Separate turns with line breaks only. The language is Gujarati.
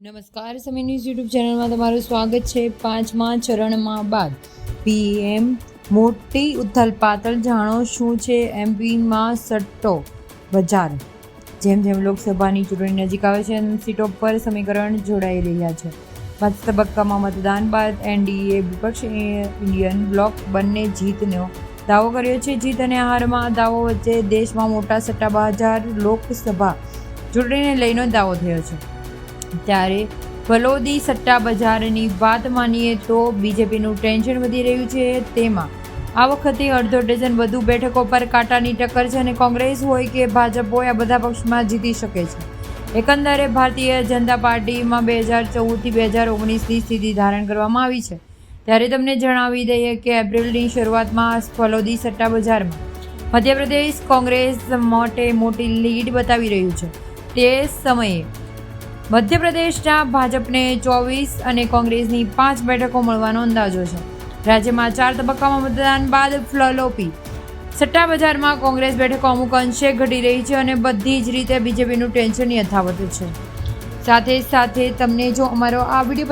નમસ્કાર, સમય ન્યૂઝ યુટ્યુબ ચેનલમાં તમારું સ્વાગત છે। પાંચમા ચરણમાં બાદ પીએમ મોટી ઉથલપાથલ, જાણો શું છે એમપીમાં સટ્ટો બજાર। જેમ જેમ લોકસભાની ચૂંટણી નજીક આવે છે, સીટો પર સમીકરણ જોડાઈ રહ્યા છે। 5 તબક્કામાં મતદાન બાદ એનડીએ વિપક્ષ ઇન્ડિયન બ્લોક બંને જીતનો દાવો કર્યો છે। જીત અને હારમાં દાવો વચ્ચે દેશમાં મોટા સટ્ટાબજાર લોકસભા ચૂંટણીને લઈને દાવો થયો છે। ત્યારે ફલોદી સટ્ટા બજારની વાત માનીએ તો બીજેપીનું ટેન્શન વધી રહ્યું છે। તેમાં આ વખતે અડધો ડઝન વધુ બેઠકો પર કાંટાની ટક્કર છે અને કોંગ્રેસ હોય કે ભાજપ હોય, આ બધા પક્ષમાં જીતી શકે છે। એકંદરે ભારતીય જનતા પાર્ટીમાં 2014થી 2019ની સ્થિતિ ધારણ કરવામાં આવી છે। ત્યારે તમને જણાવી દઈએ કે એપ્રિલની શરૂઆતમાં ફલોદી સટ્ટા બજારમાં મધ્યપ્રદેશ કોંગ્રેસ મોટી લીડ બતાવી રહ્યું છે। તે સમયે મધ્યપ્રદેશના ભાજપને 24 અને કોંગ્રેસની 5 બેઠકો મળવાનો અંદાજો છે। રાજ્યમાં 4 તબક્કામાં મતદાન બાદ ફલોદી સટ્ટા બજારમાં કોંગ્રેસ બેઠકો અમુક અંશે ઘટી રહી છે અને બધી જ રીતે બીજેપીનું ટેન્શન યથાવત છે। સાથે તમને જો અમારો આ વિડીયો